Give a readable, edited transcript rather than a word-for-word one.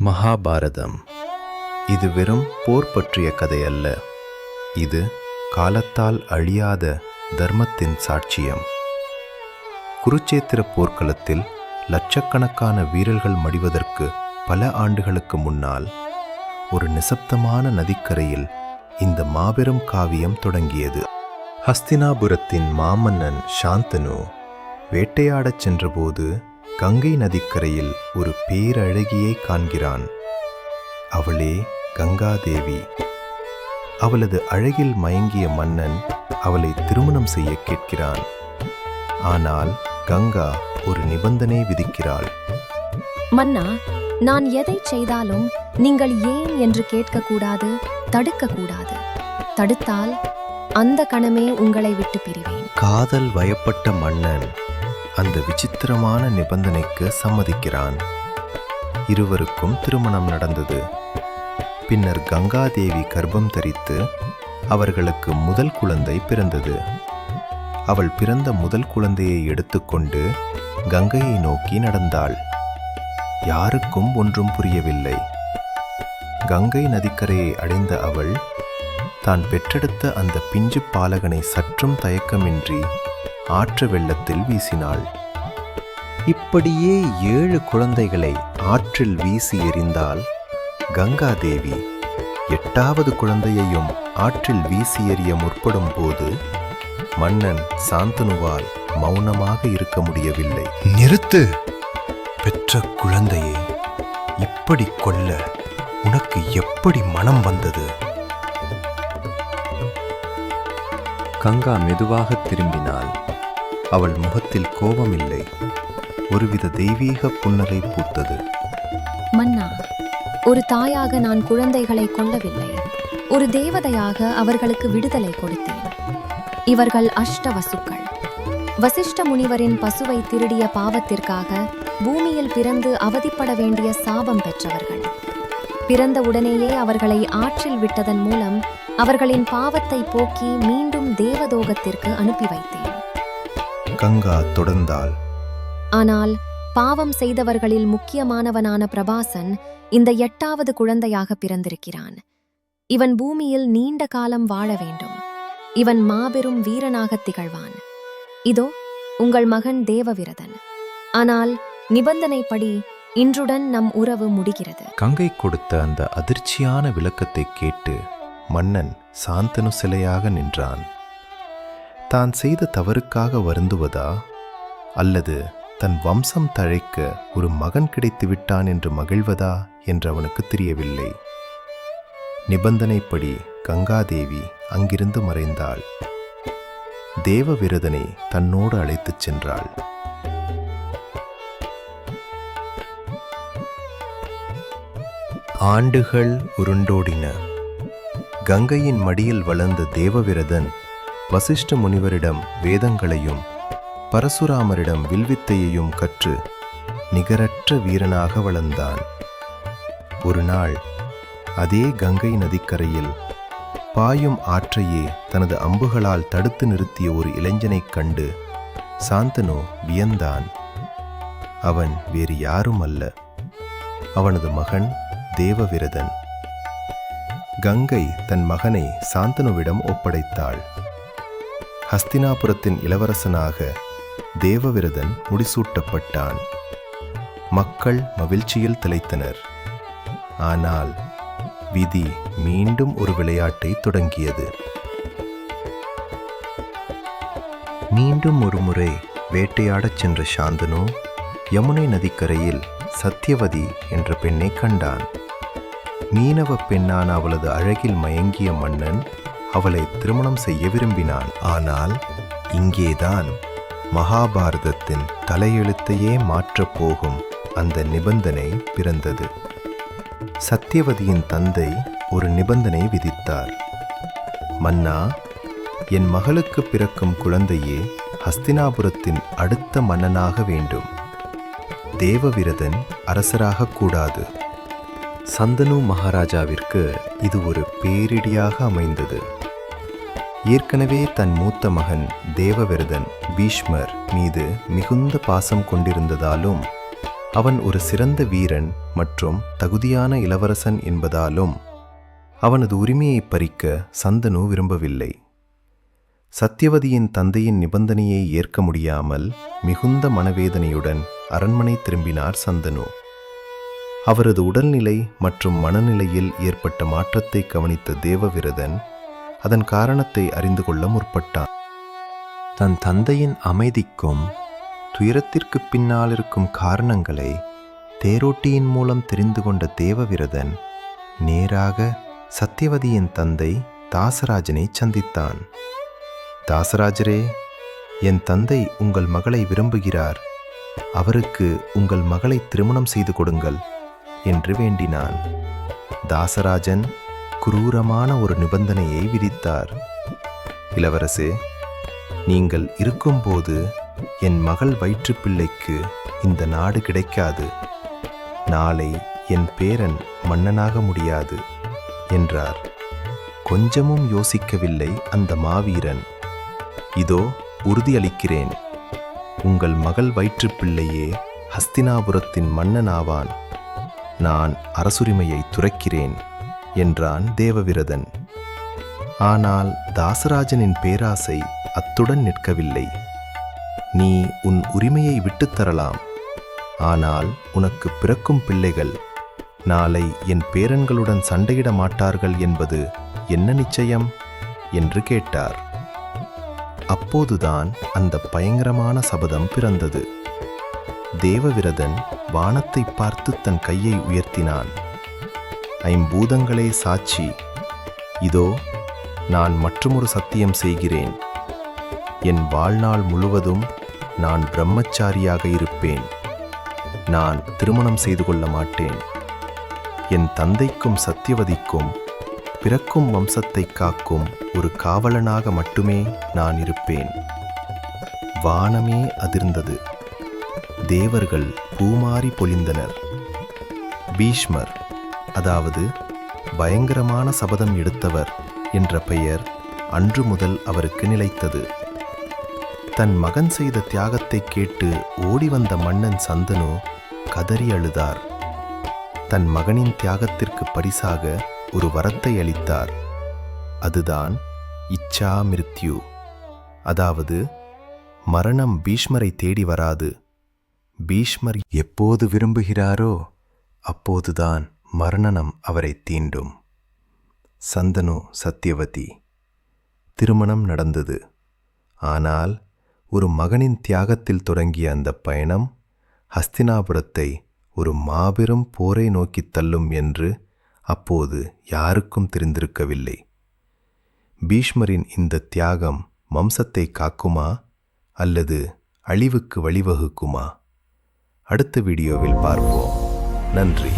மகாபாரதம் இது வெறும் போர் பற்றிய கதை அல்ல. இது காலத்தால் அழியாத தர்மத்தின் சாட்சியம். குருச்சேத்திர போர்க்களத்தில் லட்சக்கணக்கான வீரர்கள் மடிவதற்கு பல ஆண்டுகளுக்கு முன்னால் ஒரு நிசப்தமான நதிக்கரையில் இந்த மாபெரும் காவியம் தொடங்கியது. ஹஸ்தினாபுரத்தின் மாமன்னன் சாந்தனு வேட்டையாடச் சென்றபோது கங்கை நதிக்கரையில் ஒரு பேரழகியை காண்கிறான். அவளே கங்காதேவி. அவளது அழகில் மயங்கிய மன்னன் அவளை திருமணம் செய்ய கேட்கிறான். ஆனால் கங்கா ஒரு நிபந்தனை விதிக்கிறாள். மன்னா, நான் எதை செய்தாலும் நீங்கள் ஏன் என்று கேட்கக்கூடாது, தடுக்கக்கூடாது. தடுத்தால் அந்த கணமே உங்களை விட்டு பிரிவேன். காதல் வயப்பட்ட மன்னன் அந்த விசித்திரமான நிபந்தனைக்கு சம்மதிக்கிறான். இருவருக்கும் திருமணம் நடந்தது. பின்னர் கங்காதேவி கர்ப்பம் தரித்து அவர்களுக்கு முதல் குழந்தை பிறந்தது. அவள் பிறந்த முதல் குழந்தையை எடுத்துக்கொண்டு கங்கையை நோக்கி நடந்தாள். யாருக்கும் ஒன்றும் புரியவில்லை. கங்கை நதிக்கரையை அடைந்த அவள் தான் பெற்றெடுத்த அந்த பிஞ்சு பாலகனை சற்றும் தயக்கமின்றி ஆற்று வெள்ளத்தில் வீசினாள். இப்படியே 7 குழந்தைகளை ஆற்றில் வீசி எறிந்தாள் கங்காதேவி. 8வது குழந்தையையும் ஆற்றில் வீசி எறிய முற்படும் போது மன்னன் சாந்தனுவால் மௌனமாக இருக்க முடியவில்லை. நிறுத்து! பெற்ற குழந்தையை இப்படி கொல்ல உனக்கு எப்படி மனம் வந்தது? கங்கா மெதுவாக திரும்பினாள். அவள் முகத்தில் கோபமில்லை, ஒருவித தெய்வீக புன்னகை பூத்தது. மன்னா, ஒரு தாயாக நான் குழந்தைகளை கொல்லவில்லை. ஒரு தேவதையாக அவர்களுக்கு விடுதலை கொடுத்தேன். இவர்கள் அஷ்டவசுக்கள். வசிஷ்ட முனிவரின் பசுவை திருடிய பாவத்திற்காக பூமியில் பிறந்து அவதிப்பட வேண்டிய சாபம் பெற்றவர்கள். பிறந்த உடனேயே அவர்களை ஆற்றில் விட்டதன் மூலம் அவர்களின் பாவத்தை போக்கி மீண்டும் தேவதோகத்திற்கு அனுப்பி வைத்தேன். கங்கா தொடர்ந்தாள். ஆனால் பாவம் செய்தவர்களில் முக்கியமானவனான பிரபாசன் இந்த 8வது குழந்தையாக பிறந்திருக்கிறான். இவன் பூமியில் நீண்ட காலம் வாழ வேண்டும். இவன் மாபெரும் வீரனாக திகழ்வான். இதோ உங்கள் மகன் தேவவிரதன். ஆனால் நிபந்தனைப்படி இன்றுடன் நம் உறவு முடிகிறது. கங்கை கொடுத்த அந்த அதிர்ச்சியான விளக்கத்தை கேட்டு மன்னன் சாந்தனு சிலையாக நின்றான். தான் செய்த தவறுக்காக வருந்துவதா, அல்லது தன் வம்சம் தழைக்க ஒரு மகன் கிடைத்து விட்டான் என்று மகிழ்வதா என்று அவனுக்கு தெரியவில்லை. நிபந்தனைப்படி கங்காதேவி அங்கிருந்து மறைந்தாள். தேவவிரதனை தன்னோடு அழைத்துச் சென்றாள். ஆண்டுகள் உருண்டோடின. கங்கையின் மடியில் வளர்ந்த தேவவிரதன் வசிஷ்ட முனிவரிடம் வேதங்களையும் பரசுராமரிடம் வில்வித்தையையும் கற்று நிகரற்ற வீரனாக வளர்ந்தான். ஒரு நாள் அதே கங்கை நதிக்கரையில் பாயும் ஆற்றையே தனது அம்புகளால் தடுத்து நிறுத்திய ஒரு இளைஞனைக் கண்டு சாந்தனு வியந்தான். அவன் வேறு யாரும் அல்ல, அவனது மகன் தேவவிரதன். கங்கை தன் மகனை சாந்தனுவிடம் ஒப்படைத்தாள். ஹஸ்தினாபுரத்தின் இளவரசனாக தேவவிரதன் முடிசூட்டப்பட்டான். மக்கள் மகிழ்ச்சியில் திளைத்தனர். ஆனால் விதி மீண்டும் ஒரு விளையாட்டை தொடங்கியது. மீண்டும் ஒரு முறை வேட்டையாடச் சென்ற சாந்தனு யமுனை நதிக்கரையில் சத்யவதி என்ற பெண்ணை கண்டான். மீனவ பெண்ணான அவளது அழகில் மயங்கிய மன்னன் அவளை திருமணம் செய்ய விரும்பினான். ஆனால் இங்கேதான் மகாபாரதத்தின் தலையெழுத்தையே மாற்றப் போகும் அந்த நிபந்தனை பிறந்தது. சத்யவதியின் தந்தை ஒரு நிபந்தனை விதித்தார். மன்னா, என் மகளுக்கு பிறக்கும் குழந்தையே ஹஸ்தினாபுரத்தின் அடுத்த மன்னனாக வேண்டும். தேவவிரதன் அரசராகக் கூடாது. சந்தனு மகாராஜாவிற்கு இது ஒரு பேரிடியாக அமைந்தது. ஏற்கனவே தன் மூத்த மகன் தேவவிரதன் பீஷ்மர் மீது மிகுந்த பாசம் கொண்டிருந்ததாலும் அவன் ஒரு சிறந்த வீரன் மற்றும் தகுதியான இளவரசன் என்பதாலும் அவனது உரிமையை பறிக்க சந்தனு விரும்பவில்லை. சத்தியவதியின் தந்தையின் நிபந்தனையை ஏற்க முடியாமல் மிகுந்த மனவேதனையுடன் அரண்மனை திரும்பினார் சந்தனு. அவரது உடல்நிலை மற்றும் மனநிலையில் ஏற்பட்ட மாற்றத்தை கவனித்த தேவவிரதன் அதன் காரணத்தை அறிந்து கொள்ள முற்பட்டான். தன் தந்தையின் அமைதிக்கும் துயரத்திற்கு பின்னால் இருக்கும் காரணங்களை தேரோட்டியின் மூலம் தெரிந்து கொண்ட தேவவிரதன் நேராக சத்தியவதியின் தந்தை தாசராஜனை சந்தித்தான். தாசராஜரே, என் தந்தை உங்கள் மகளை விரும்புகிறார். அவருக்கு உங்கள் மகளை திருமணம் செய்து கொடுங்கள் என்று வேண்டினான். தாசராஜன் குரூரமான ஒரு நிபந்தனையை விதித்தார். இளவரசே, நீங்கள் இருக்கும்போது என் மகள் வயிற்றுப்பிள்ளைக்கு இந்த நாடு கிடைக்காது. நாளை என் பேரன் மன்னனாக முடியாது என்றார். கொஞ்சமும் யோசிக்கவில்லை அந்த மாவீரன். இதோ உறுதியளிக்கிறேன், உங்கள் மகள் வயிற்றுப்பிள்ளையே ஹஸ்தினாபுரத்தின் மன்னனாவான். நான் அரசுரிமையை துறக்கிறேன் என்றான் தேவவிரதன். ஆனால் தாசராஜனின் பேராசை அத்துடன் நிற்கவில்லை. நீ உன் உரிமையை விட்டுத்தரலாம், ஆனால் உனக்கு பிறக்கும் பிள்ளைகள் நாளை என் பேரன்களுடன் சண்டையிட மாட்டார்கள் என்பது என்ன நிச்சயம் என்று கேட்டார். அப்போதுதான் அந்த பயங்கரமான சபதம் பிறந்தது. தேவவிரதன் வானத்தை பார்த்து தன் கையை உயர்த்தினான். ஐம்பூதங்களே சாட்சி, இதோ நான் மற்றுமொரு சத்தியம் செய்கிறேன். என் வாழ்நாள் முழுவதும் நான் பிரம்மச்சாரியாக இருப்பேன். நான் திருமணம் செய்து கொள்ள மாட்டேன். என் தந்தைக்கும் சத்தியவதிக்கும் பிறக்கும் வம்சத்தை காக்கும் ஒரு காவலனாக மட்டுமே நான் இருப்பேன். வானமே அதிர்ந்தது. தேவர்கள் பூமாரி பொழிந்தனர். பீஷ்மர், அதாவது பயங்கரமான சபதம் எடுத்தவர் என்ற பெயர் அன்று முதல் அவருக்கு நிலைத்தது. தன் மகன் செய்த தியாகத்தை கேட்டு ஓடி வந்த மன்னன் சந்தனு கதறி அழுதார். தன் மகனின் தியாகத்திற்கு பரிசாக ஒரு வரத்தை அளித்தார். அதுதான் இச்சா மிருத்யு, அதாவது மரணம் பீஷ்மரை தேடி வராது. பீஷ்மர் எப்போது விரும்புகிறாரோ அப்போதுதான் மரணம் அவரை தீண்டும். சந்தனு சத்தியவதி திருமணம் நடந்தது. ஆனால் ஒரு மகனின் தியாகத்தில் தொடங்கிய அந்த பயணம் ஹஸ்தினாபுரத்தை ஒரு மாபெரும் போரை நோக்கித் தள்ளும் என்று அப்போது யாருக்கும் தெரிந்திருக்கவில்லை. பீஷ்மரின் இந்த தியாகம் வம்சத்தை காக்குமா அல்லது அழிவுக்கு வழிவகுக்குமா? அடுத்த வீடியோவில் பார்ப்போம். நன்றி.